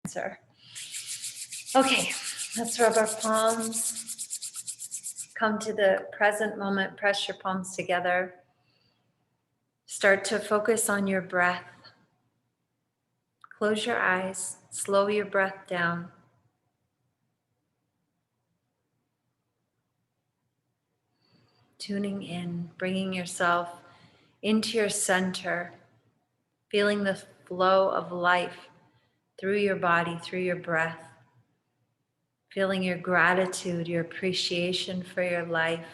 Cancer. Okay, let's rub our palms. Come to the present moment, press your palms together. Start to focus on your breath. Close your eyes, slow your breath down. Tuning in, bringing yourself into your center, feeling the flow of life through your body, through your breath. Feeling your gratitude, your appreciation for your life,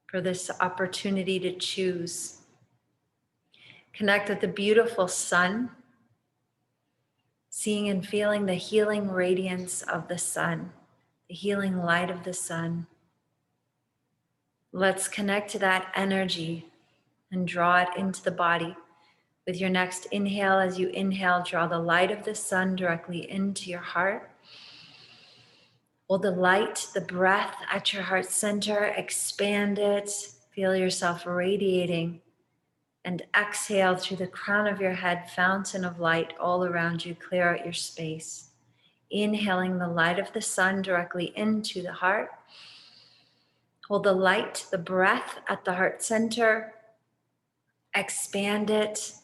for this opportunity to choose. Connect with the beautiful sun, seeing and feeling the healing radiance of the sun, the healing light of the sun. Let's connect to that energy and draw it into the body. With your next inhale, as you inhale, draw the light of the sun directly into your heart. Hold the light, the breath at your heart center, expand it, feel yourself radiating, and exhale through the crown of your head, fountain of light all around you, clear out your space. Inhaling the light of the sun directly into the heart. Hold the light, the breath at the heart center, expand it,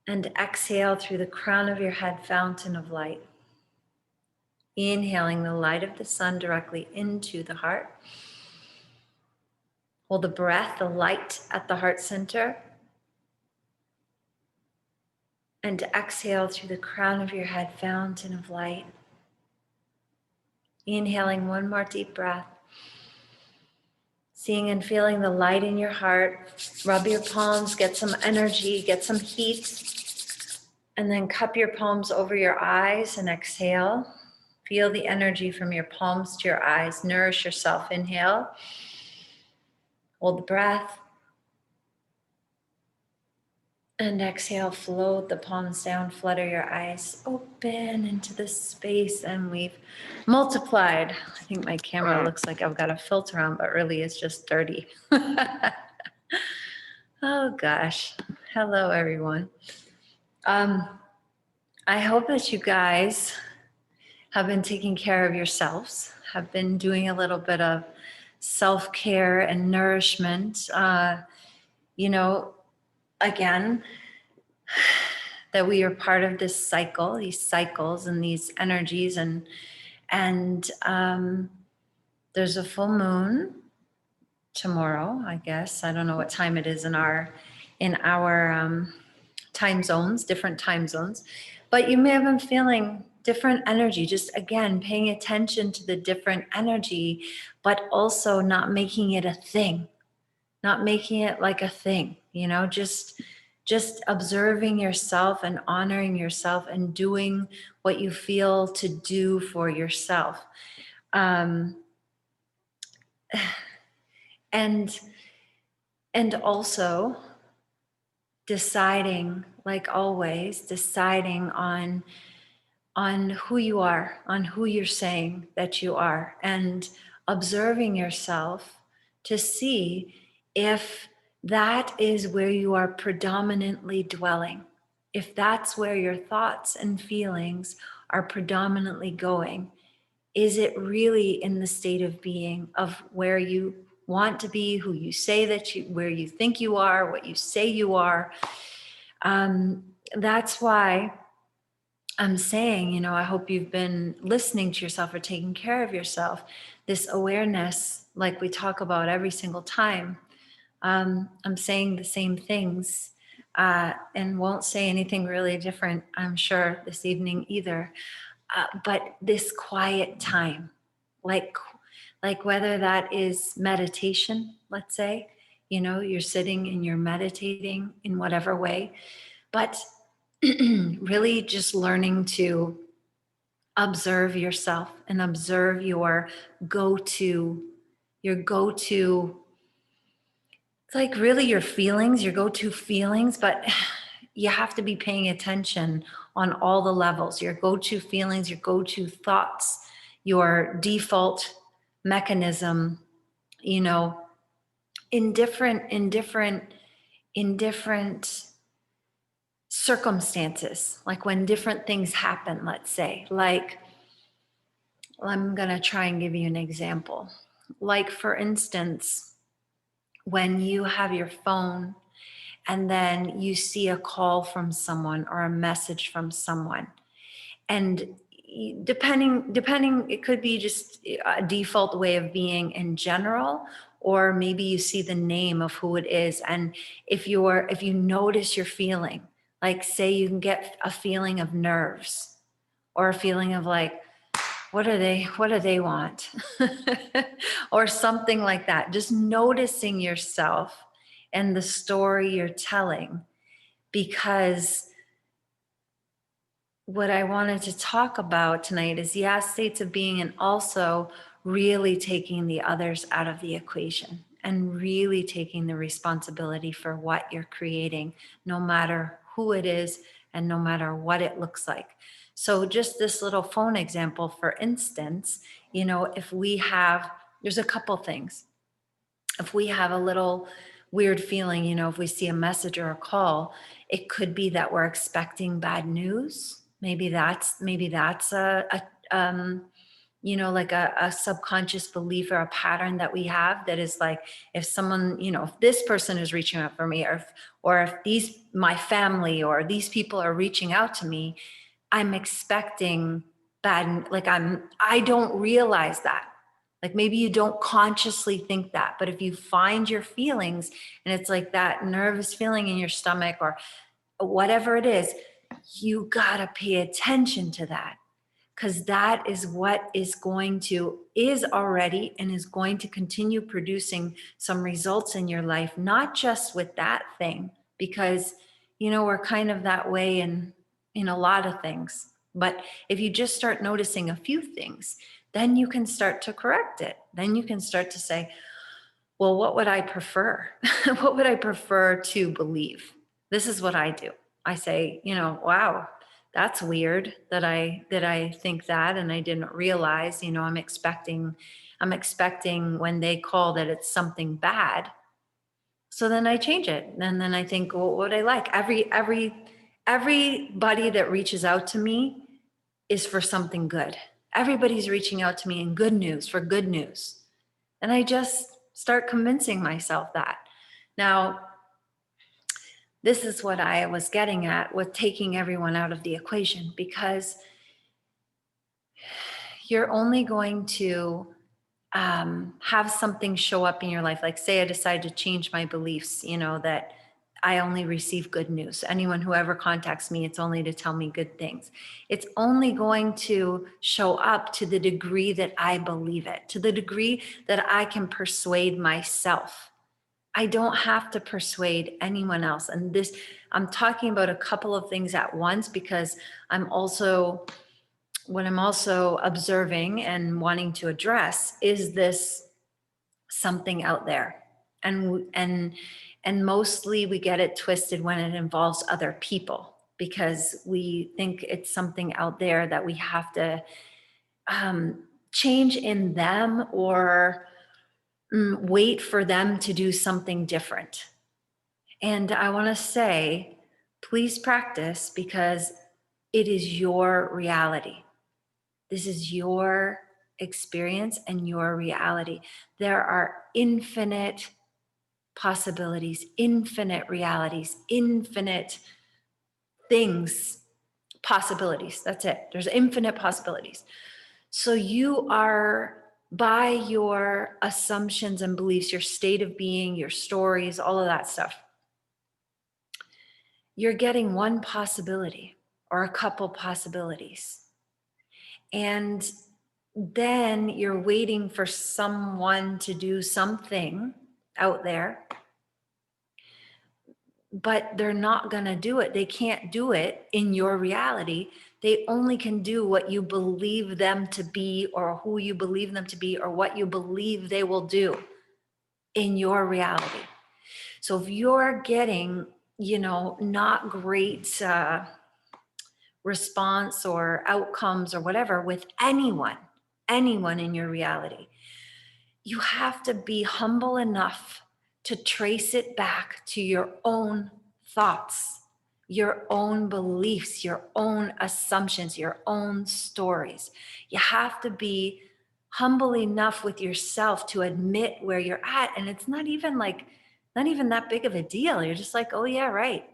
and exhale through the crown of your head, fountain of light. Inhaling the light of the sun directly into the heart. Hold the breath, the light at the heart center. And exhale through the crown of your head, fountain of light. Inhaling one more deep breath. Seeing and feeling the light in your heart. Rub your palms, get some energy, get some heat. And then cup your palms over your eyes and exhale. Feel the energy from your palms to your eyes. Nourish yourself. Inhale. Hold the breath. And exhale, float the palms down, flutter your eyes open into the space, and we've multiplied. I think my camera looks like I've got a filter on, but really it's just dirty. Oh gosh. Hello, everyone. I hope that you guys have been taking care of yourselves, have been doing a little bit of self-care and nourishment. Again, that we are part of this cycle, these cycles and these energies, and there's a full moon tomorrow, I guess. I don't know what time it is in our time zones, different time zones, but you may have been feeling different energy, just again, paying attention to the different energy, but also not making it a thing, not making it like a thing, just observing yourself and honoring yourself and doing what you feel to do for yourself. And also deciding, like always, deciding on who you are, on who you're saying that you are, and observing yourself to see if that is where you are predominantly dwelling. If that's where your thoughts and feelings are predominantly going, is it really in the state of being of where you want to be, who you say where you think you are, what you say you are? That's why I'm saying, I hope you've been listening to yourself or taking care of yourself. This awareness, like we talk about every single time, I'm saying the same things and won't say anything really different, I'm sure, this evening either. But this quiet time, like whether that is meditation, let's say, you're sitting and you're meditating in whatever way, but really just learning to observe yourself and observe your go-to, it's like really your feelings, your go-to feelings, but you have to be paying attention on all the levels, your go-to feelings, your go-to thoughts, your default mechanism, in different circumstances, like when different things happen, let's say, like, I'm going to try and give you an example. Like, for instance, when you have your phone and then you see a call from someone or a message from someone, and depending it could be just a default way of being in general, or maybe you see the name of who it is, and if you notice you're feeling, like, say you can get a feeling of nerves or a feeling of like, what do they want? Or something like that. Just noticing yourself and the story you're telling. Because what I wanted to talk about tonight is, yes, states of being, and also really taking the others out of the equation and really taking the responsibility for what you're creating, no matter who it is and no matter what it looks like. So just this little phone example, for instance, if we have, there's a couple things. If we have a little weird feeling, if we see a message or a call, it could be that we're expecting bad news. Maybe that's like a subconscious belief or a pattern that we have, that is like, if someone, if this person is reaching out for me, or if my family or these people are reaching out to me, I'm expecting bad, like I don't realize that. Like, maybe you don't consciously think that, but if you find your feelings and it's like that nervous feeling in your stomach or whatever it is, you gotta pay attention to that, because that is what is already and is going to continue producing some results in your life, not just with that thing, because we're kind of that way in a lot of things. But if you just start noticing a few things, then you can start to correct it. Then you can start to say, well, what would I prefer? What would I prefer to believe? This is what I do. I say, wow, that's weird that I think that, and I didn't realize, I'm expecting when they call that it's something bad. So then I change it. And then I think, well, what would I like? Everybody that reaches out to me is for something good. Everybody's reaching out to me in good news, for good news. And I just start convincing myself that. Now, this is what I was getting at with taking everyone out of the equation, because you're only going to have something show up in your life. Like, say I decide to change my beliefs, that I only receive good news. Anyone who ever contacts me, it's only to tell me good things. It's only going to show up to the degree that I believe it, to the degree that I can persuade myself. I don't have to persuade anyone else. And I'm talking about a couple of things at once, because what I'm also observing and wanting to address is this something out there. And mostly we get it twisted when it involves other people, because we think it's something out there that we have to change in them, or wait for them to do something different. And I want to say, please practice, because it is your reality. This is your experience and your reality. There are infinite possibilities, infinite realities, infinite things, possibilities. That's it. There's infinite possibilities. So you are, by your assumptions and beliefs, your state of being, your stories, all of that stuff, you're getting one possibility or a couple possibilities. And then you're waiting for someone to do something out there, but they're not going to do it. They can't do it in your reality. They only can do what you believe them to be, or who you believe them to be, or what you believe they will do in your reality. So if you're getting, not great response or outcomes or whatever with anyone in your reality, you have to be humble enough to trace it back to your own thoughts. your own beliefs, your own assumptions, your own stories. You have to be humble enough with yourself to admit where you're at. And it's not even that big of a deal. You're just like, oh yeah, right.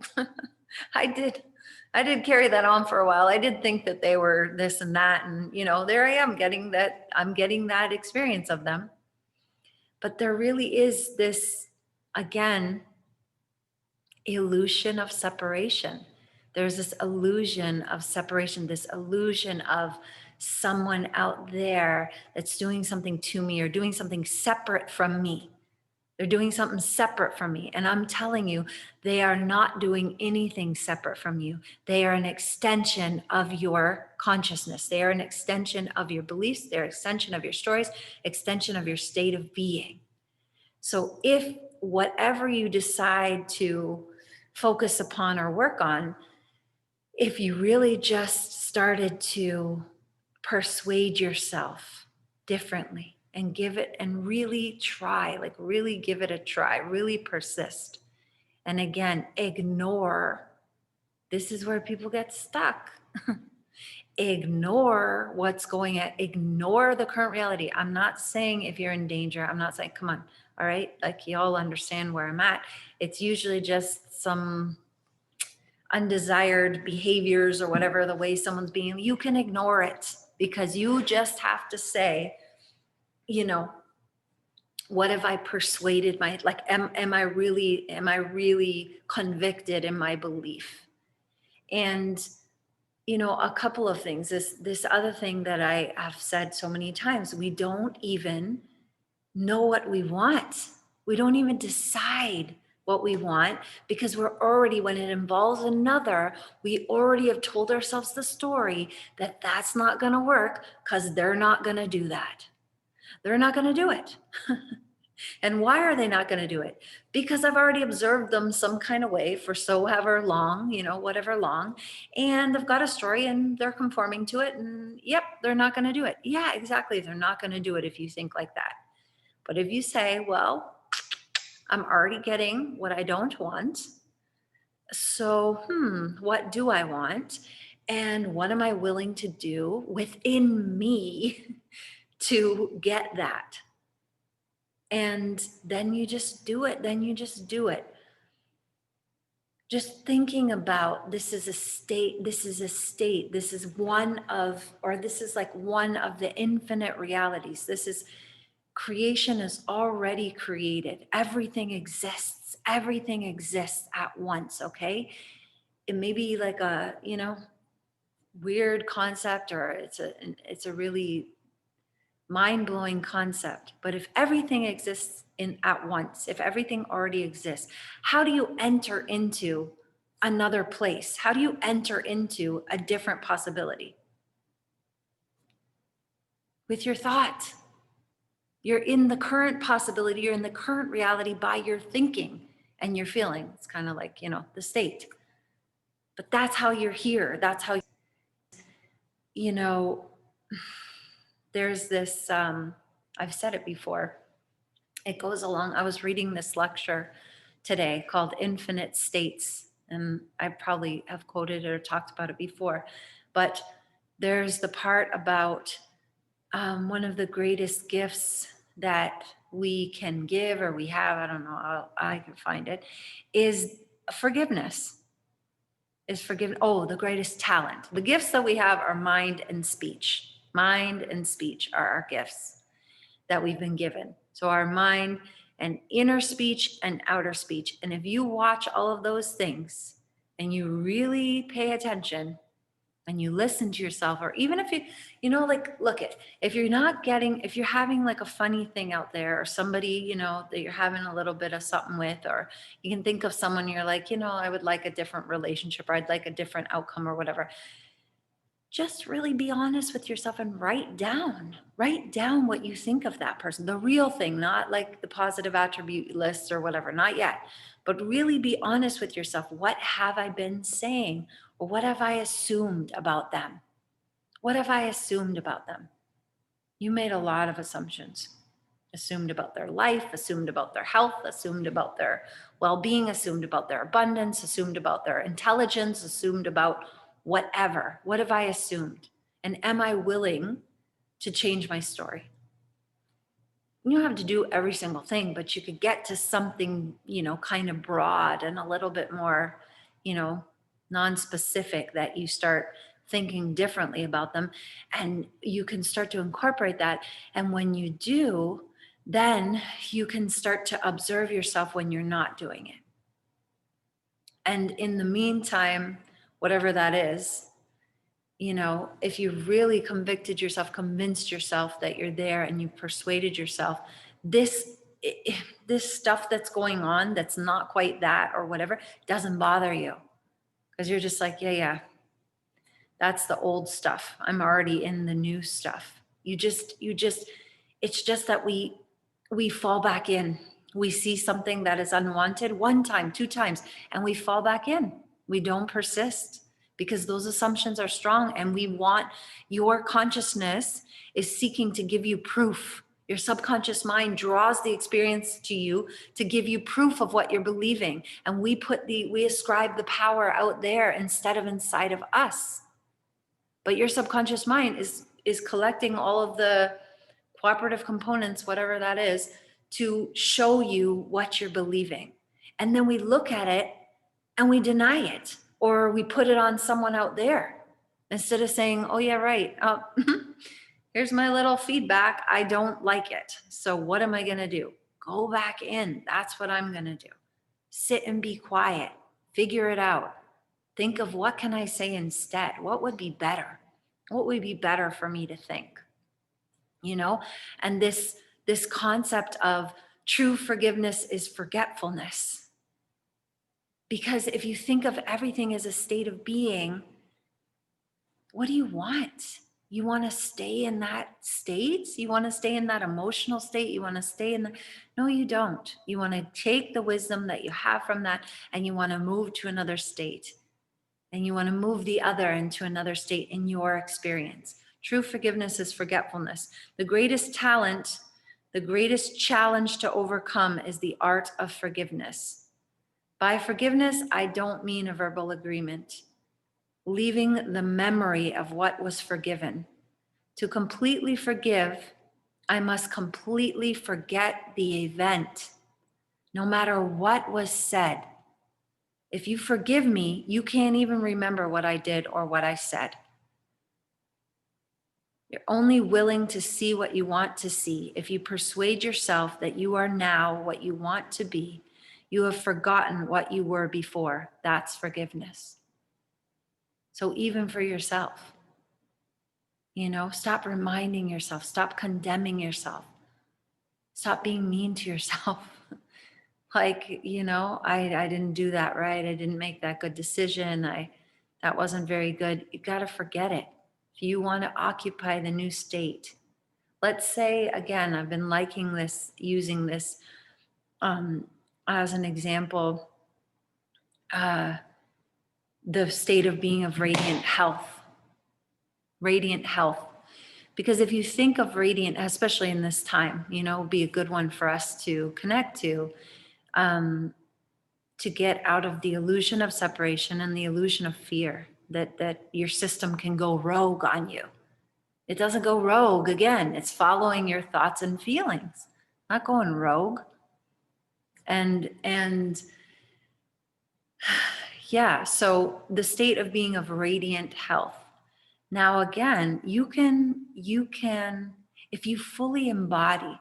I did carry that on for a while. I did think that they were this and that. And there I am I'm getting that experience of them. But there really is this, again, illusion of separation. There's this illusion of separation, this illusion of someone out there that's doing something to me or doing something separate from me. They're doing something separate from me. And I'm telling you, they are not doing anything separate from you. They are an extension of your consciousness. They are an extension of your beliefs. They're an extension of your stories, extension of your state of being. So if whatever you decide to focus upon or work on, if you really just started to persuade yourself differently and give it and really try, like really give it a try, really persist. And again, ignore. This is where people get stuck. Ignore what's going on, ignore the current reality. I'm not saying if you're in danger, I'm not saying, come on, all right, like you all understand where I'm at. It's usually just some undesired behaviors or whatever, the way someone's being. You can ignore it because you just have to say, what have I persuaded am I really convicted in my belief? And a couple of things. This other thing that I have said so many times, we don't even know what we want. We don't even decide what we want because we're already, when it involves another, we already have told ourselves the story that that's not going to work because they're not going to do that. They're not going to do it. And why are they not going to do it? Because I've already observed them some kind of way for so however long, whatever long, and they've got a story and they're conforming to it. And yep, they're not going to do it. Yeah, exactly. They're not going to do it if you think like that. But if you say, well, I'm already getting what I don't want. So, what do I want? And what am I willing to do within me to get that? And then you just do it. Just thinking about this is like one of the infinite realities. Creation is already created. Everything exists at once, okay? It may be like a, weird concept, or it's a really mind-blowing concept. But if everything exists at once, if everything already exists, how do you enter into another place? How do you enter into a different possibility? With your thought. You're in the current possibility, you're in the current reality by your thinking and your feeling. It's kind of like, the state. But that's how you're here. That's how, you know, there's this, I've said it before. It goes along. I was reading this lecture today called Infinite States, and I probably have quoted it or talked about it before. But there's the part about one of the greatest gifts that we can give or we have, I don't know, I can find it, is forgiveness. Oh, the greatest talent. The gifts that we have are mind and speech. Mind and speech are our gifts that we've been given. So our mind and inner speech and outer speech. And if you watch all of those things and you really pay attention and you listen to yourself, or even if if you're having like a funny thing out there, or somebody, that you're having a little bit of something with, or you can think of someone you're like, I would like a different relationship, or I'd like a different outcome or whatever. Just really be honest with yourself and write down what you think of that person, the real thing, not like the positive attribute lists or whatever, not yet, but really be honest with yourself. What have I been saying? Or what have I assumed about them? What have I assumed about them? You made a lot of assumptions. Assumed about their life, assumed about their health, assumed about their well-being, assumed about their abundance, assumed about their intelligence, assumed about whatever. What have I assumed? And am I willing to change my story? You don't have to do every single thing, but you could get to something, kind of broad and a little bit more, non-specific, that you start thinking differently about them, and you can start to incorporate that. And when you do, then you can start to observe yourself when you're not doing it. And in the meantime, whatever that is, if you really convinced yourself that you're there, and you persuaded yourself, this this stuff that's going on that's not quite that or whatever doesn't bother you, because you're just like, yeah, that's the old stuff. I'm already in the new stuff. It's just that we fall back in. We see something that is unwanted one time, two times, and we fall back in. We don't persist because those assumptions are strong, and your consciousness is seeking to give you proof. Your subconscious mind draws the experience to you to give you proof of what you're believing. And we ascribe the power out there instead of inside of us. But your subconscious mind is collecting all of the cooperative components, whatever that is, to show you what you're believing. And then we look at it and we deny it, or we put it on someone out there instead of saying, oh yeah, right. Here's my little feedback. I don't like it. So what am I going to do? Go back in. That's what I'm going to do. Sit and be quiet. Figure it out. Think of, what can I say instead? What would be better? What would be better for me to think? And this concept of true forgiveness is forgetfulness. Because if you think of everything as a state of being, what do you want? You want to stay in that state? You want to stay in that emotional state? You want to stay in the... No, you don't. You want to take the wisdom that you have from that, and you want to move to another state. And you want to move the other into another state in your experience. True forgiveness is forgetfulness. The greatest talent, the greatest challenge to overcome is the art of forgiveness. By forgiveness, I don't mean a verbal agreement. Leaving the memory of what was forgiven. To completely forgive, I must completely forget the event, no matter what was said. If you forgive me, you can't even remember what I did or what I said. You're only willing to see what you want to see if you persuade yourself that you are now what you want to be. You have forgotten what you were before. That's forgiveness. So even for yourself, stop reminding yourself, stop condemning yourself, stop being mean to yourself. Like, I didn't do that right. I didn't make that good decision. That wasn't very good. You got to forget it. If you want to occupy the new state, let's say, again, I've been liking this, using this as an example, the state of being of radiant health. Radiant health. Because if you think of radiant, especially in this time, would be a good one for us to connect to get out of the illusion of separation and the illusion of fear that your system can go rogue on you. It doesn't go rogue. Again, it's following your thoughts and feelings, not going rogue. And yeah, so the state of being of radiant health. Now, again, you can, if you fully embody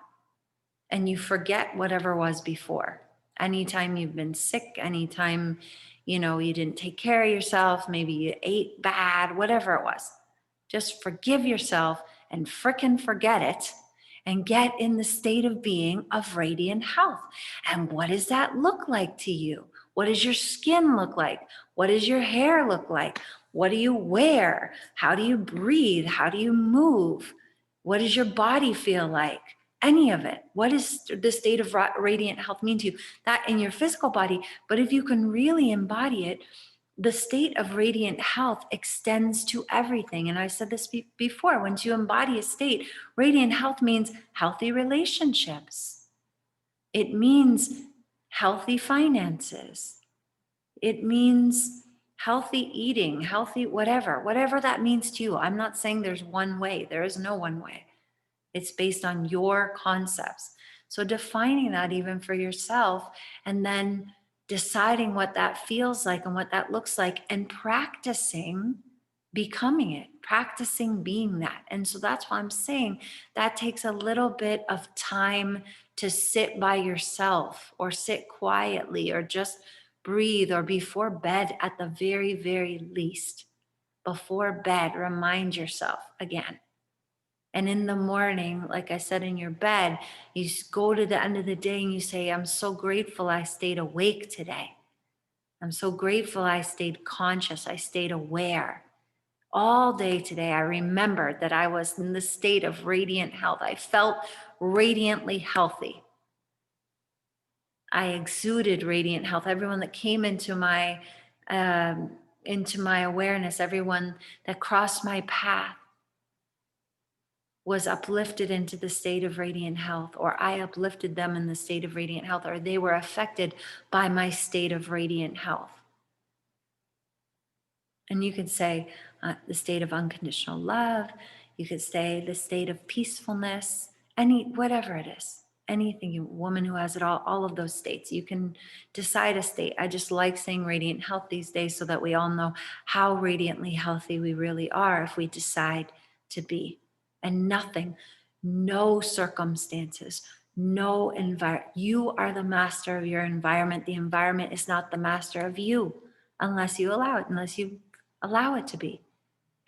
and you forget whatever was before, anytime you've been sick, anytime, you didn't take care of yourself, maybe you ate bad, whatever it was, just forgive yourself and frickin' forget it and get in the state of being of radiant health. And what does that look like to you? What does your skin look like? What does your hair look like? What do you wear? How do you breathe? How do you move? What does your body feel like? Any of it. What does the state of radiant health mean to you? That in your physical body, but if you can really embody it, the state of radiant health extends to everything. And I said this before, once you embody a state, radiant health means healthy relationships. It means healthy finances. It means healthy eating, healthy whatever that means to you. I'm not saying there's one way. There is no one way. It's based on your concepts. So defining that even for yourself, and then deciding what that feels like and what that looks like, and practicing becoming it, practicing being that. And so that's why I'm saying that takes a little bit of time to sit by yourself or sit quietly or just breathe, or before bed at the very, very least. Before bed, remind yourself again. And in the morning, like I said, in your bed, you go to the end of the day and you say, I'm so grateful I stayed awake today. I'm so grateful I stayed conscious. I stayed aware. All day today, I remembered that I was in the state of radiant health. I felt radiantly healthy. I exuded radiant health. Everyone that came into my awareness, everyone that crossed my path, was uplifted into the state of radiant health, or I uplifted them in the state of radiant health, or they were affected by my state of radiant health. And you could say the state of unconditional love. You could say the state of peacefulness, whatever it is. Anything, you woman who has it all of those states. You can decide a state. I just like saying radiant health these days so that we all know how radiantly healthy we really are if we decide to be. And nothing, no circumstances, no environment. You are the master of your environment. The environment is not the master of you unless you allow it, unless you allow it to be.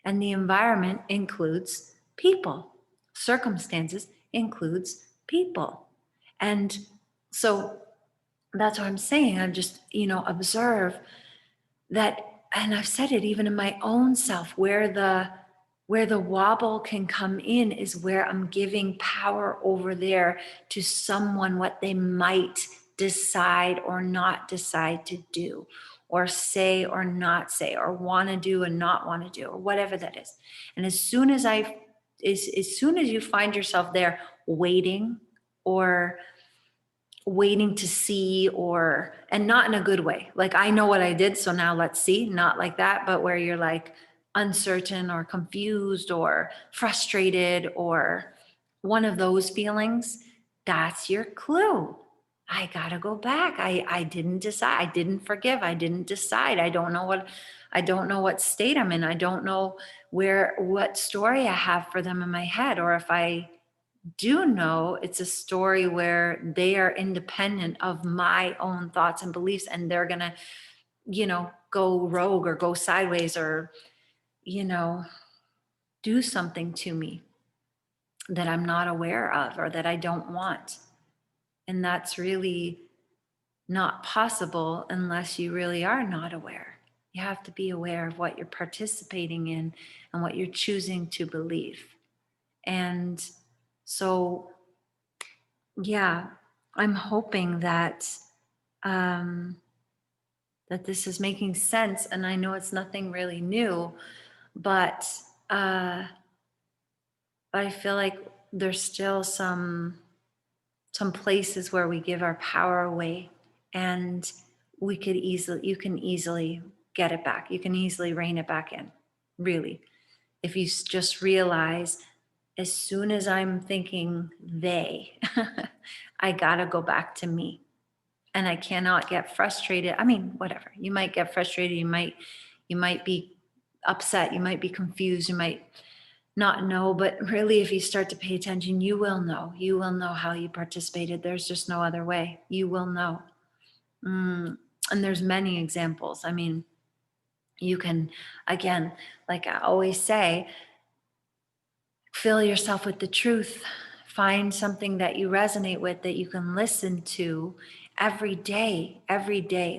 And the environment includes people. Circumstances includes people. And so that's what I'm saying. I'm just, observe that, and I've said it even in my own self, where the wobble can come in is where I'm giving power over there to someone, what they might decide or not decide to do, or say or not say, or want to do and not want to do, or whatever that is. And as soon as you find yourself there waiting to see, and not in a good way, like, I know what I did, so now let's see, not like that, but where you're like uncertain or confused or frustrated or one of those feelings, that's your clue. I gotta go back. I didn't decide. I didn't forgive. I didn't decide. I don't know what state I'm in. I don't know what story I have for them in my head. Or if I do know, it's a story where they are independent of my own thoughts and beliefs, and they're gonna, go rogue or go sideways, or, do something to me that I'm not aware of or that I don't want. And that's really not possible unless you really are not aware. You have to be aware of what you're participating in and what you're choosing to believe. And so, yeah, I'm hoping that that this is making sense. And I know it's nothing really new, but I feel like there's still some places where we give our power away, and you can easily get it back. You can easily rein it back in, really. If you just realize, as soon as I'm thinking they, I gotta go back to me. And I cannot get frustrated. I mean, whatever. You might get frustrated. You might be upset. You might be confused. You might not know. But really, if you start to pay attention, you will know. You will know how you participated. There's just no other way. You will know. And there's many examples. I mean, you can, again, like I always say, fill yourself with the truth. Find something that you resonate with, that you can listen to every day.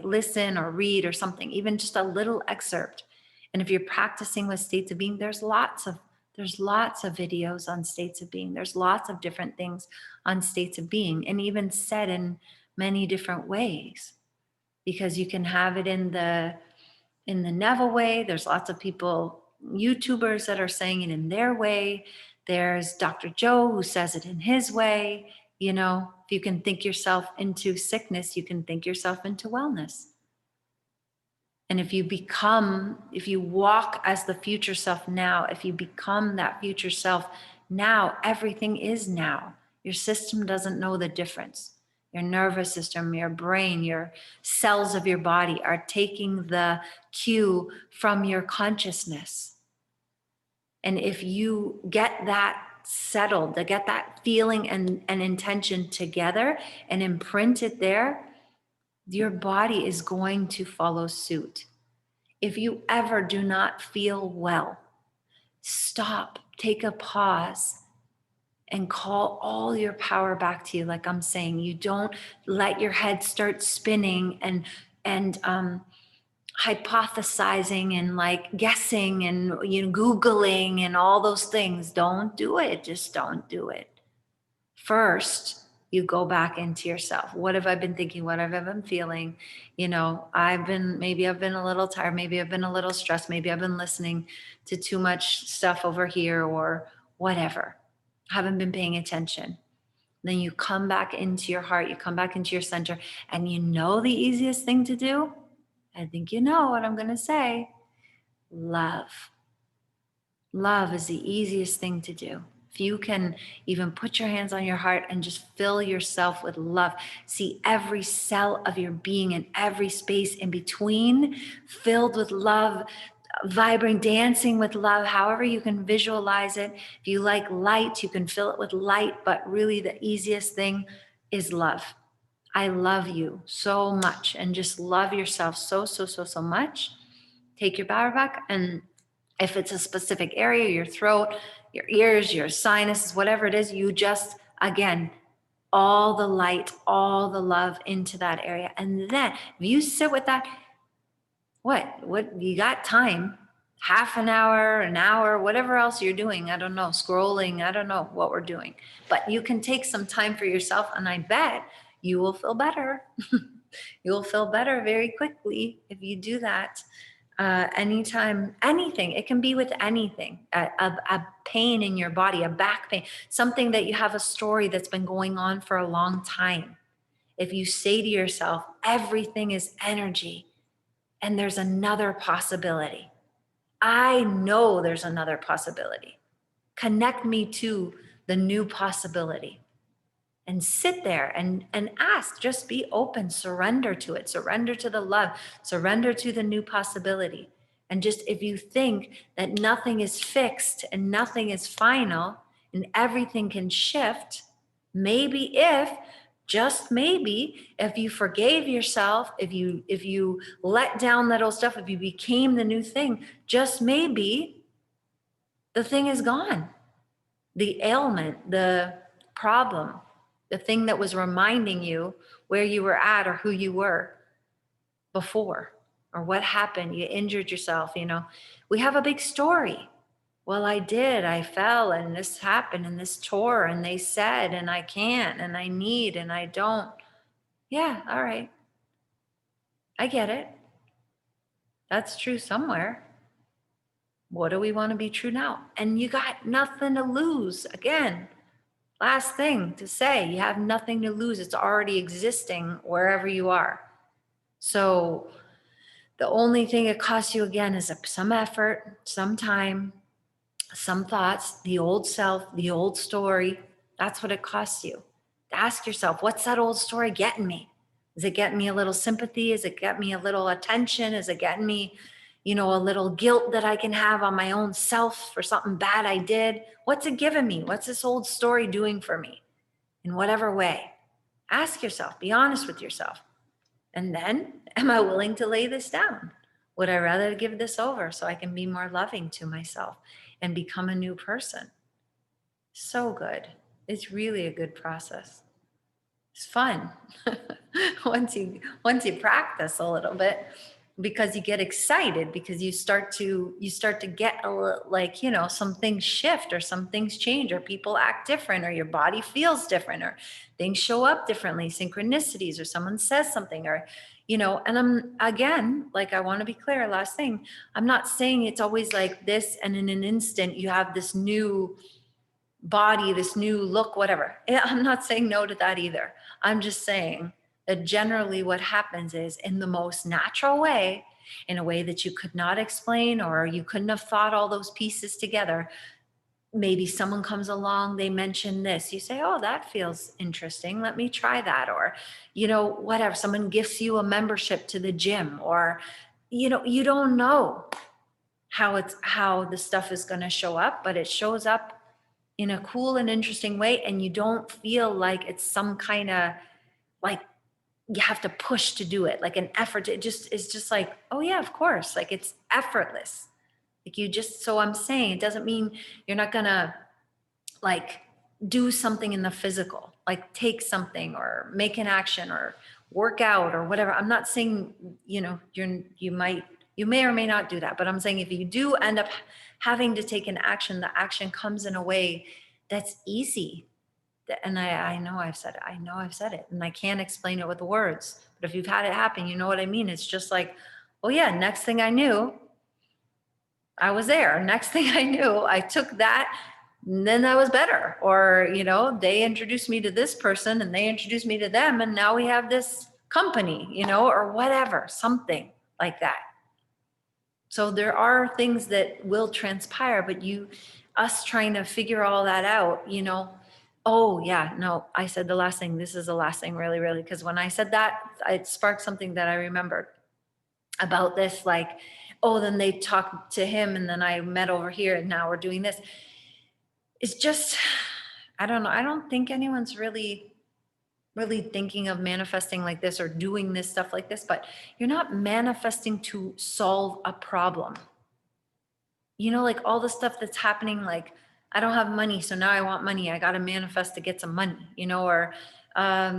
Listen or read or something, even just a little excerpt. And if you're practicing with states of being, there's lots of videos on states of being. There's lots of different things on states of being, and even said in many different ways, because you can have it in the in the Neville way. There's lots of people, YouTubers, that are saying it in their way. There's Dr. Joe who says it in his way. You know, if you can think yourself into sickness, you can think yourself into wellness. And if you walk as the future self now, if you become that future self now, everything is now. Your system doesn't know the difference. Your nervous system, your brain, your cells of your body are taking the cue from your consciousness. And if you get that settled, to get that feeling and intention together and imprint it there, your body is going to follow suit. If you ever do not feel well, stop, take a pause, and call all your power back to you. Like I'm saying, you don't let your head start spinning and hypothesizing and like guessing and Googling and all those things. Don't do it. Just don't do it. First, you go back into yourself. What have I been thinking? What have I been feeling? Maybe I've been a little tired. Maybe I've been a little stressed. Maybe I've been listening to too much stuff over here or whatever. Haven't been paying attention. Then you come back into your heart. You come back into your center, and the easiest thing to do, I think you know what I'm going to say. Love. Love is the easiest thing to do. If you can even put your hands on your heart and just fill yourself with love, see every cell of your being and every space in between filled with love, vibrating, dancing with love, however you can visualize it. If you like light, you can fill it with light, but really the easiest thing is love. I love you so much, and just love yourself so much. Take your power back, and if it's a specific area, your throat, your ears, your sinuses, whatever it is, you just, again, all the light, all the love into that area. And then if you sit with that, what you got time, half an hour, whatever else you're doing. I don't know, scrolling. I don't know what we're doing, but you can take some time for yourself. And I bet you will feel better. You will feel better very quickly if you do that. Anytime, anything, it can be with anything, a pain in your body, a back pain, something that you have a story that's been going on for a long time. If you say to yourself, everything is energy and there's another possibility. I know there's another possibility. Connect me to the new possibility. And sit there and ask, just be open, surrender to it, surrender to the love, surrender to the new possibility. And just, if you think that nothing is fixed and nothing is final and everything can shift, just maybe, if you forgave yourself, if you let down that old stuff, if you became the new thing, just maybe the thing is gone. The ailment, the problem, the thing that was reminding you where you were at or who you were before or what happened. You injured yourself. We have a big story. Well, I fell and this happened and this tore and they said, and I can't and I need and I don't. Yeah, all right. I get it. That's true somewhere. What do we want to be true now? And you got nothing to lose. Again, last thing to say, you have nothing to lose. It's already existing wherever you are. So the only thing it costs you, again, is some effort, some time, some thoughts, the old self, the old story. That's what it costs you. Ask yourself, what's that old story getting me? Is it getting me a little sympathy? Is it getting me a little attention? Is it getting me, a little guilt that I can have on my own self for something bad I did? What's it giving me? What's this old story doing for me? In whatever way. Ask yourself, be honest with yourself. And then, am I willing to lay this down? Would I rather give this over so I can be more loving to myself and become a new person? So good. It's really a good process. It's fun once you practice a little bit, because you get excited, because you start to get a little, like, some things shift or some things change or people act different or your body feels different or things show up differently, synchronicities, or someone says something, or And again, like, I want to be clear, last thing, I'm not saying it's always like this and in an instant you have this new body, this new look, whatever. I'm not saying no to that either. I'm just saying that generally what happens is, in the most natural way, in a way that you could not explain or you couldn't have thought all those pieces together, maybe someone comes along, they mention this, you say, oh, that feels interesting, let me try that. Or whatever, someone gifts you a membership to the gym, or you don't know how the stuff is going to show up, but it shows up in a cool and interesting way, and you don't feel like it's some kind of, like, you have to push to do it, like an effort. It's just like, oh yeah, of course, like, it's effortless. Like, so I'm saying, it doesn't mean you're not gonna, like, do something in the physical, like take something or make an action or work out or whatever. I'm not saying, you may or may not do that, but I'm saying if you do end up having to take an action, the action comes in a way that's easy. And I know I've said it, and I can't explain it with words, but if you've had it happen, you know what I mean. It's just like, oh yeah, next thing I knew, I was there. Next thing I knew, I took that, and then that was better. Or, they introduced me to this person and they introduced me to them, and now we have this company, or whatever, something like that. So there are things that will transpire, but us trying to figure all that out, oh yeah, no, I said the last thing. This is the last thing, really, really, because when I said that, it sparked something that I remembered about this, like, oh, then they talked to him and then I met over here and now we're doing this. It's just, I don't know. I don't think anyone's really thinking of manifesting like this or doing this stuff like this, but you're not manifesting to solve a problem. Like all the stuff that's happening, like, I don't have money, so now I want money. I got to manifest to get some money, or I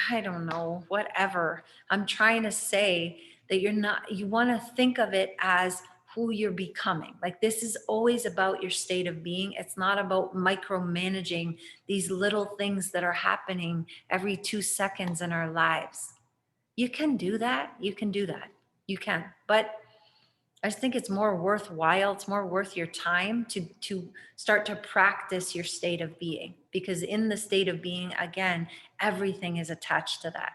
don't know, whatever. I'm trying to say that you want to think of it as who you're becoming. Like, this is always about your state of being. It's not about micromanaging these little things that are happening every 2 seconds in our lives. You can do that. You can do that. You can. But I just think it's more worthwhile. It's more worth your time to start to practice your state of being, because in the state of being, again, everything is attached to that.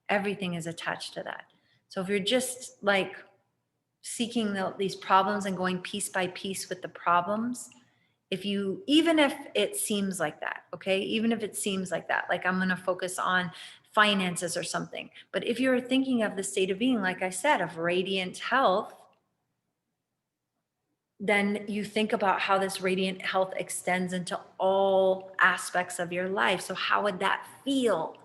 Everything is attached to that. So if you're just like seeking these problems and going piece by piece with the problems, even if it seems like that, okay, even if it seems like that, like, I'm going to focus on finances or something. But if you're thinking of the state of being, like I said, of radiant health, then you think about how this radiant health extends into all aspects of your life. So how would that feel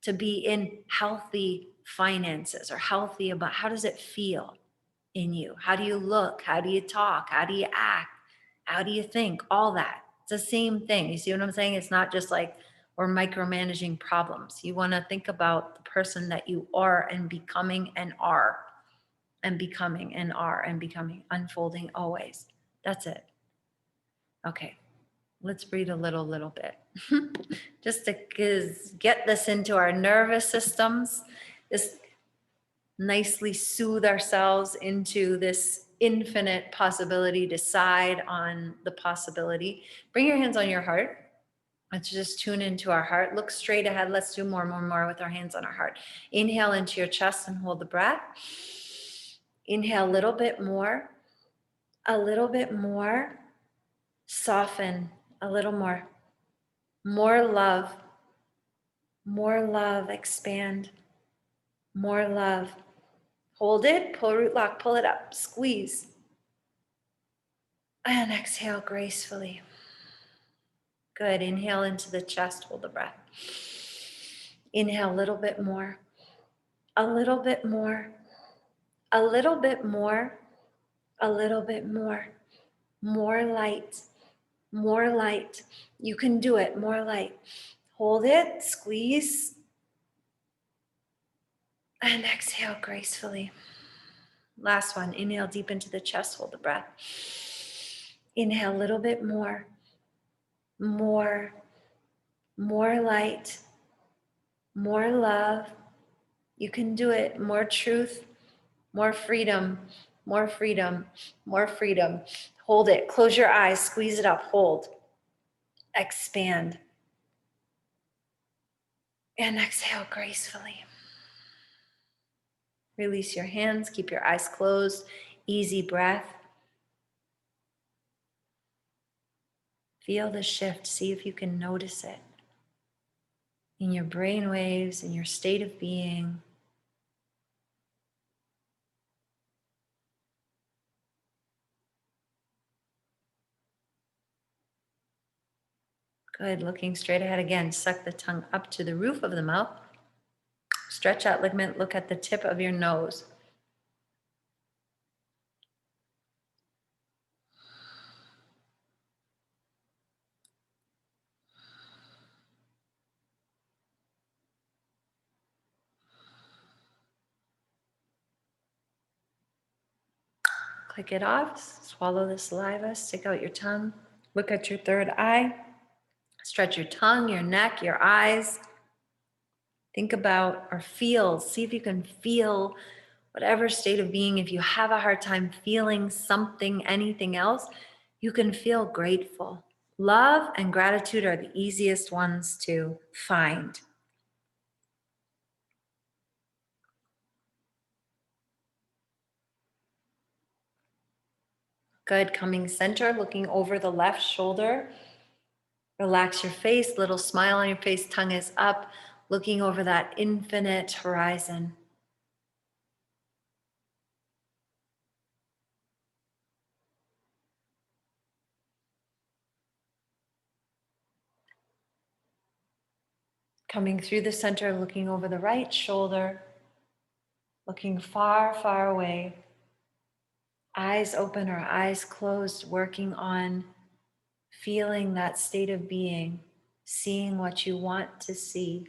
to be in healthy finances, or healthy about, how does it feel in you? How do you look? How do you talk? How do you act? How do you think? All that. It's the same thing. You see what I'm saying? It's not just like we're micromanaging problems. You want to think about the person that you are and becoming and are, and becoming and are and becoming, unfolding always. That's it. Okay, let's breathe a little bit. Just to get this into our nervous systems, just nicely soothe ourselves into this infinite possibility, decide on the possibility. Bring your hands on your heart. Let's just tune into our heart. Look straight ahead. Let's do more with our hands on our heart. Inhale into your chest and hold the breath. Inhale a little bit more, a little bit more. Soften a little more. More love, expand. More love. Hold it, pull root lock, pull it up, squeeze. And exhale gracefully. Good. Inhale into the chest, hold the breath. Inhale a little bit more, a little bit more, a little bit more, a little bit more. More light, more light. You can do it, more light. Hold it, squeeze, and exhale gracefully. Last one. Inhale deep into the chest, hold the breath. Inhale a little bit more, more light, more love, You can do it. More truth, more freedom, more freedom, more freedom. Hold it. Close your eyes. Squeeze it up. Hold. Expand. And exhale gracefully. Release your hands. Keep your eyes closed. Easy breath. Feel the shift. See if you can notice it in your brain waves, in your state of being. Good. Looking straight ahead again. Suck the tongue up to the roof of the mouth. Stretch out ligament. Look at the tip of your nose. Click it off. Swallow the saliva. Stick out your tongue. Look at your third eye. Stretch your tongue, your neck, your eyes. Think about or feel. See if you can feel whatever state of being. If you have a hard time feeling something, anything else, you can feel grateful. Love and gratitude are the easiest ones to find. Good. Coming center, looking over the left shoulder. Relax your face, little smile on your face, tongue is up, looking over that infinite horizon. Coming through the center, looking over the right shoulder, looking far, far away. Eyes open or eyes closed, working on feeling that state of being, seeing what you want to see.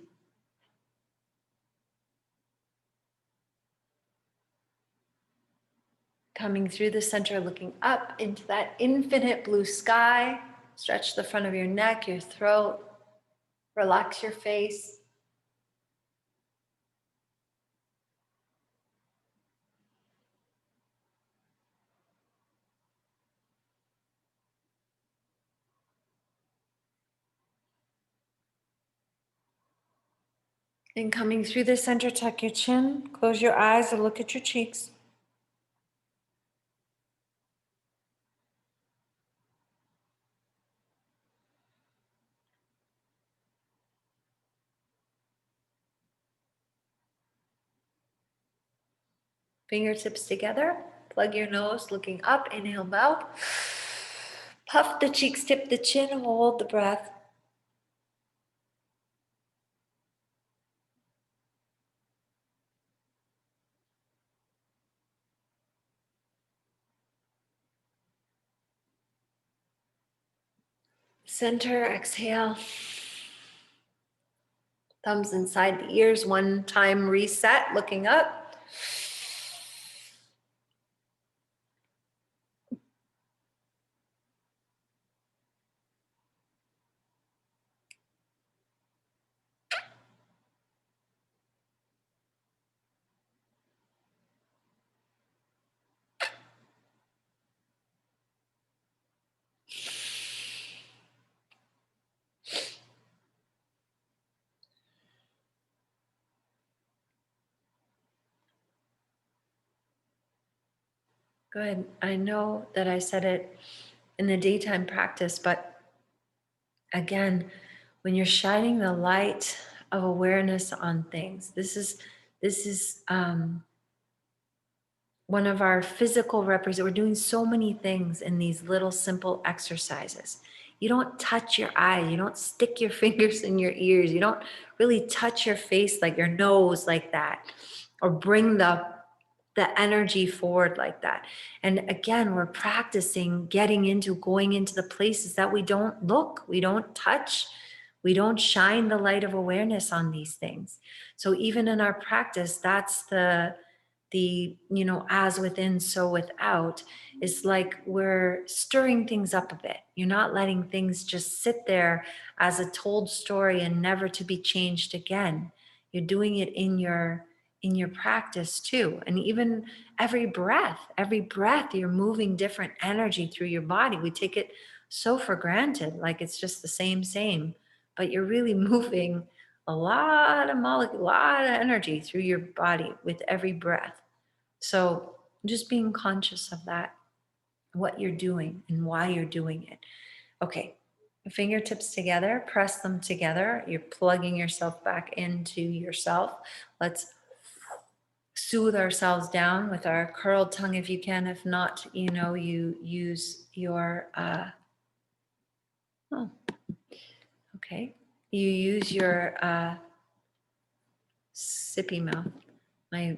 Coming through the center, looking up into that infinite blue sky. Stretch the front of your neck, your throat. Relax your face. And coming through the center, tuck your chin, close your eyes and look at your cheeks. Fingertips together, plug your nose, looking up, inhale, bow. Puff the cheeks, tip the chin, hold the breath. Center, exhale. Thumbs inside the ears, one time reset, looking up. Good. I know that I said it in the daytime practice, but again, when you're shining the light of awareness on things, this is one of our physical represent. We're doing so many things in these little simple exercises. You don't touch your eyes. You don't stick your fingers in your ears. You don't really touch your face like your nose like that, or bring the energy forward like that. And again, we're practicing going into the places that we don't look, we don't touch, we don't shine the light of awareness on these things. So even in our practice, that's the as within so without, is like we're stirring things up a bit. You're not letting things just sit there as a told story and never to be changed again. You're doing it in your in your practice too. And even every breath, you're moving different energy through your body. We take it so for granted, like it's just the same, but you're really moving a lot of molecule, a lot of energy through your body with every breath. So just being conscious of that, what you're doing and why you're doing it. Okay, fingertips together, press them together. You're plugging yourself back into yourself. Let's soothe ourselves down with our curled tongue if you can. If not, you use your, oh, okay. You use your sippy mouth. My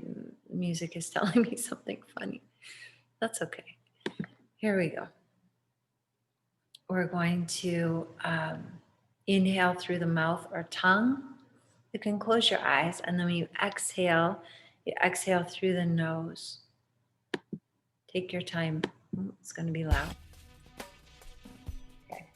music is telling me something funny. That's okay. Here we go. We're going to inhale through the mouth or tongue. You can close your eyes, and then when you exhale through the nose. Take your time. It's going to be loud. Okay.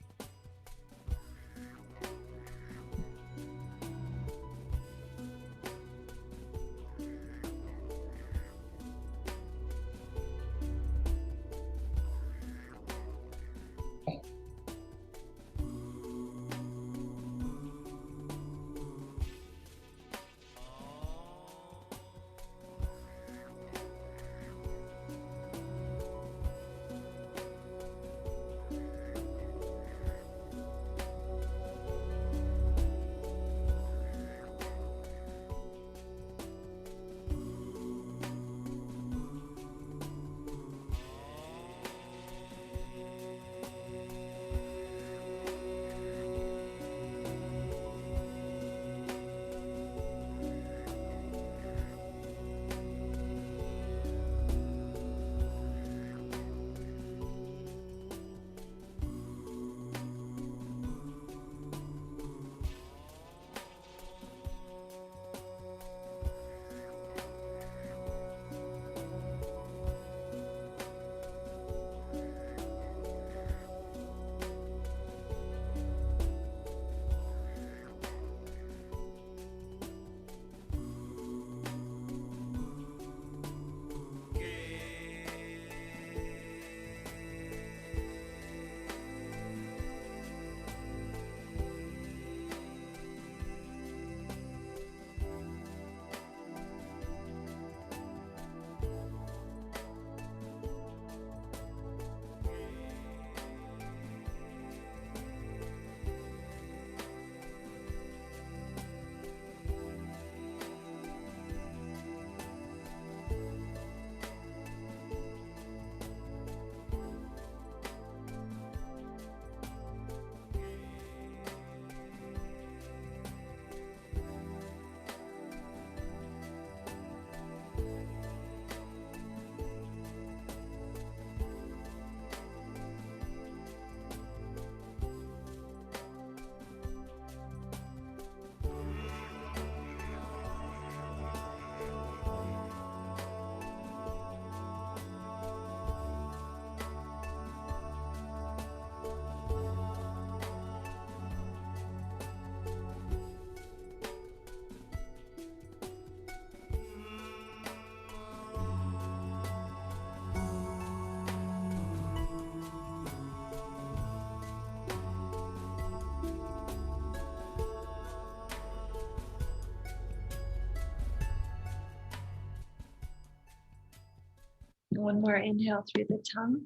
One more inhale through the tongue.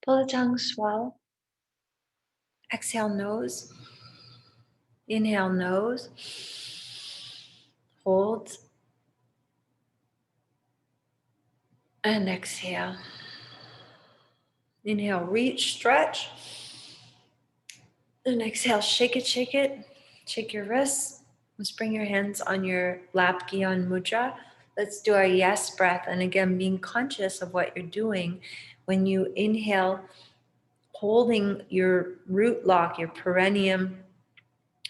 Pull the tongue, swallow. Exhale, nose. Inhale, nose. Hold. And exhale. Inhale, reach, stretch. And exhale, shake it, shake it. Shake your wrists. Let's bring your hands on your lap, Gyan Mudra. Let's do our yes breath. And again, being conscious of what you're doing. When you inhale, holding your root lock, your perineum,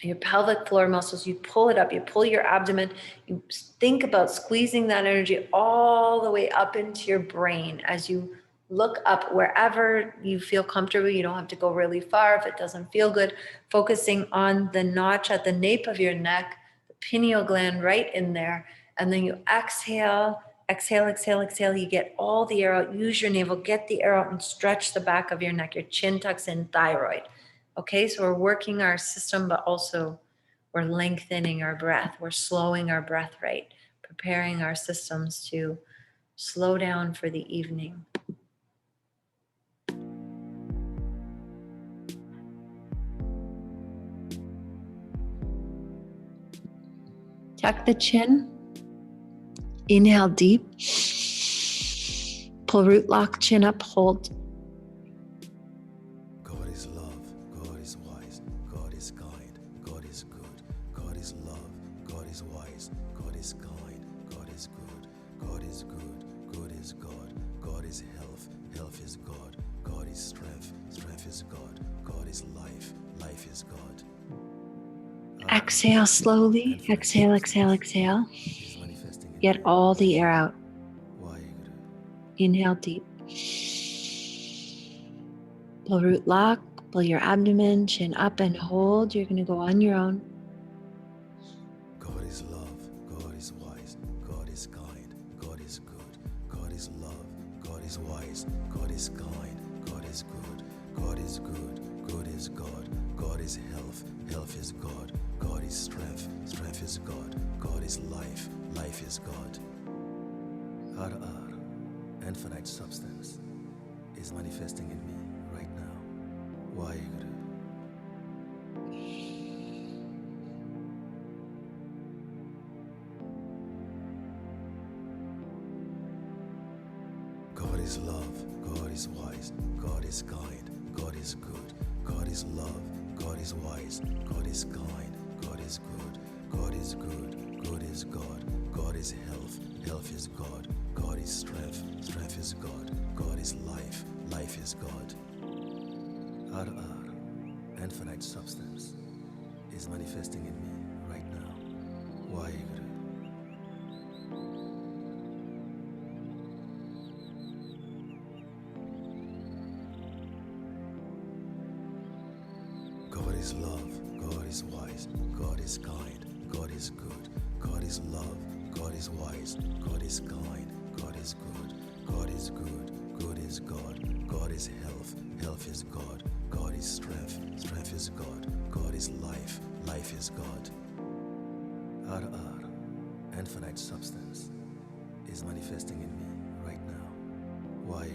your pelvic floor muscles, you pull it up, you pull your abdomen, you think about squeezing that energy all the way up into your brain as you look up wherever you feel comfortable. You don't have to go really far if it doesn't feel good. Focusing on the notch at the nape of your neck, the pineal gland right in there. And then you exhale, exhale, exhale, exhale. You get all the air out. Use your navel, get the air out and stretch the back of your neck. Your chin tucks in, thyroid. Okay, so we're working our system, but also we're lengthening our breath. We're slowing our breath rate, preparing our systems to slow down for the evening. Tuck the chin. Inhale deep. Pull root lock, chin up, hold. God is love, God is wise, God is kind, God is good, God is love, God is wise, God is kind, God is good, God is good, good is God, God is health, health is God, God is strength, strength is God, God is life, life is God. Exhale slowly, exhale, exhale, exhale. Get all the air out. Inhale deep. Pull root lock, pull your abdomen, chin up and hold. You're going to go on your own. God is love, God is wise, God is kind, God is good, God is love, God is wise, God is kind, God is good, God is good, good is God, God is health, health is God, God is strength, strength is God, God is life, life is God. Infinite substance, is manifesting in me right now. Why? God is love, God is wise, God is kind, God is good, God is love, God is wise, God is kind, God is good, God is good, good is God, God is health, health is God, God is strength, strength is God, God is life, life is God. Infinite substance, is manifesting in me right now. Why? God is love, God is wise, God is kind, God is good, God is love, God is wise, God is kind, God is good, God is good, good is God, God is health, health is God, God is strength, strength is God, God is life, life is God. Infinite substance, is manifesting in me right now. Why?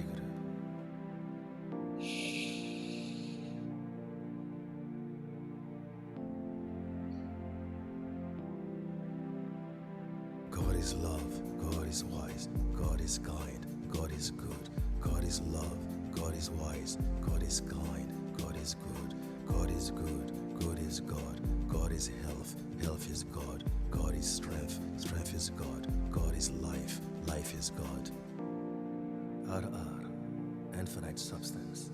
God is love, God is wise, God is kind, God is good, God is love, God is wise, God is kind, God is good, God is good, good is God, God is health, health is God, God is strength, strength is God, God is life, life is God. Infinite substance,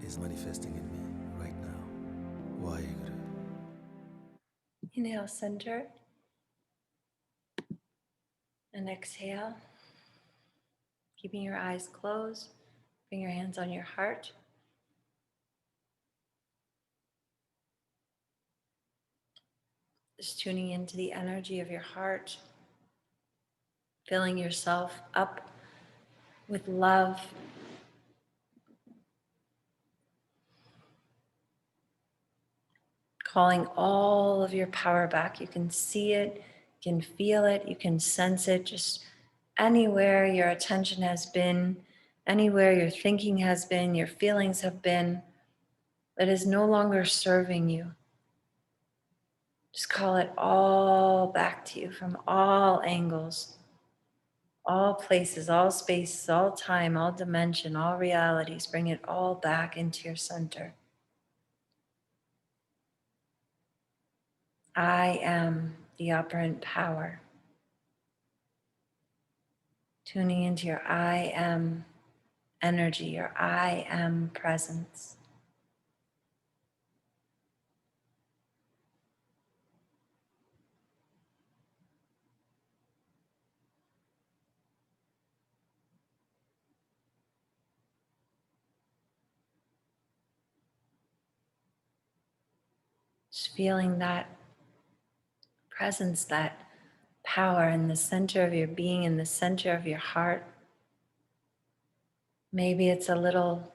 is manifesting in me right now. Why? Inhale, center. And exhale. Keeping your eyes closed. Bring your hands on your heart. Just tuning into the energy of your heart. Filling yourself up with love. Calling all of your power back. You can see it, you can feel it, you can sense it. Just anywhere your attention has been, anywhere your thinking has been, your feelings have been, that is no longer serving you. Just call it all back to you from all angles, all places, all spaces, all time, all dimension, all realities. Bring it all back into your center. I am the operant power. Tuning into your I am energy, your I am presence. Just feeling that presence, that power in the center of your being, in the center of your heart. Maybe it's a little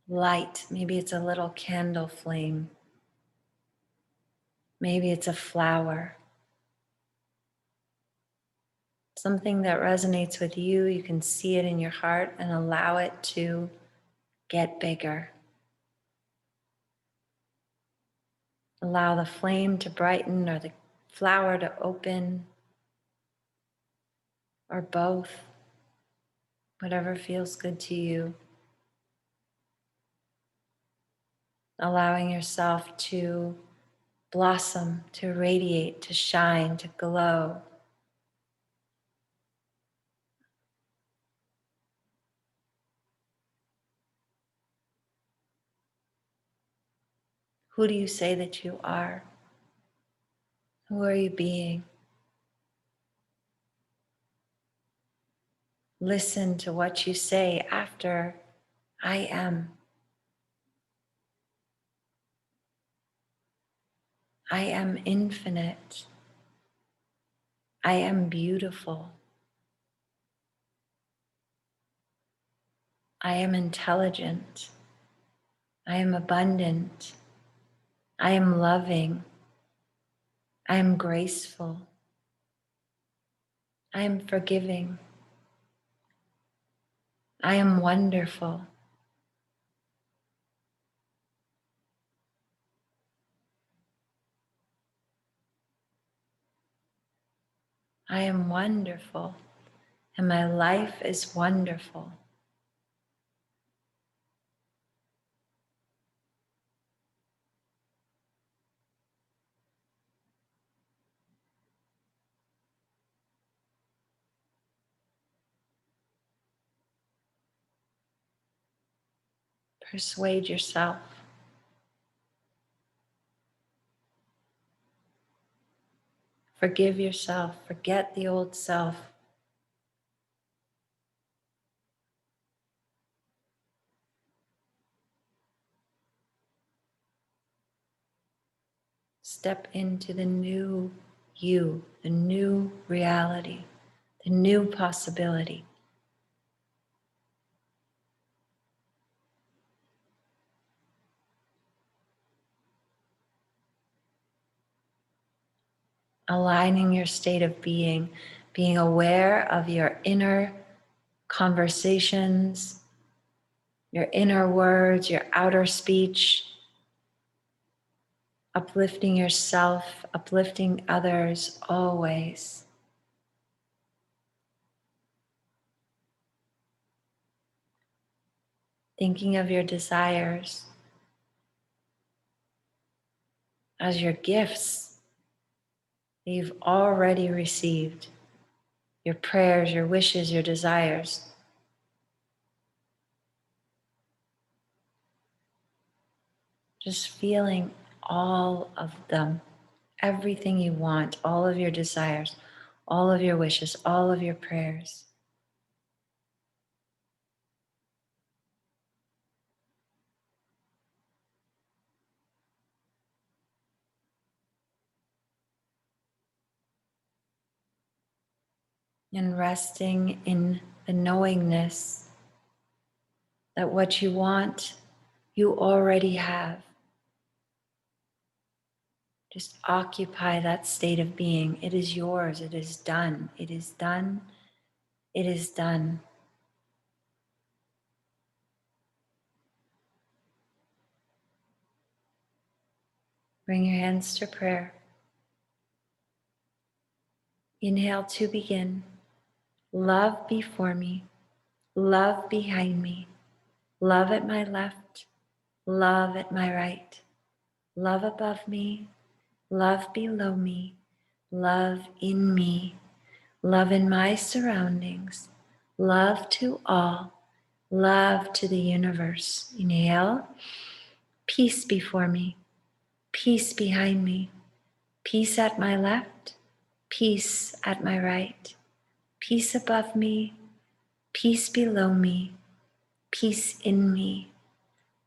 light, maybe it's a little candle flame, maybe it's a flower. Something that resonates with you, you can see it in your heart and allow it to get bigger. Allow the flame to brighten or the flower to open, or both, whatever feels good to you. Allowing yourself to blossom, to radiate, to shine, to glow. Who do you say that you are? Who are you being? Listen to what you say after I am. I am infinite. I am beautiful. I am intelligent. I am abundant. I am loving. I am graceful. I am forgiving. I am wonderful. I am wonderful, and my life is wonderful. Persuade yourself. Forgive yourself. Forget the old self. Step into the new you, the new reality, the new possibility. Aligning your state of being, being aware of your inner conversations, your inner words, your outer speech, uplifting yourself, uplifting others always. Thinking of your desires as your gifts that you've already received, your prayers, your wishes, your desires. Just feeling all of them, everything you want, all of your desires, all of your wishes, all of your prayers. And resting in the knowingness that what you want, you already have. Just occupy that state of being. It is yours. It is done. It is done. It is done. Bring your hands to prayer. Inhale to begin. Love before me. Love behind me. Love at my left. Love at my right. Love above me. Love below me. Love in me. Love in my surroundings. Love to all. Love to the universe. Inhale. Peace before me. Peace behind me. Peace at my left. Peace at my right. Peace above me. Peace below me. Peace in me.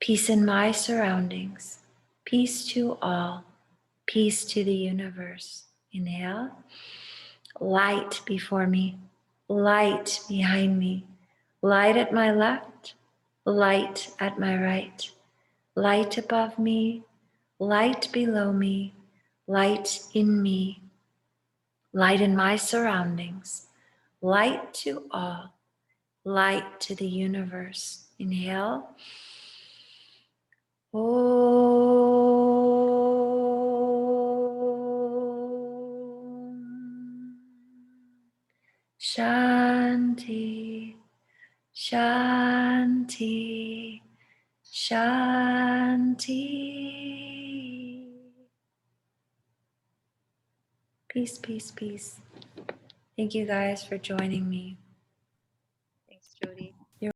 Peace in my surroundings. Peace to all. Peace to the universe. Inhale. Light before me, light behind me, light at my left, light at my right, light above me, light below me, light in me, light in my surroundings, light to all, light to the universe. Inhale. Om Shanti, Shanti, Shanti. Peace, peace, peace. Thank you guys for joining me.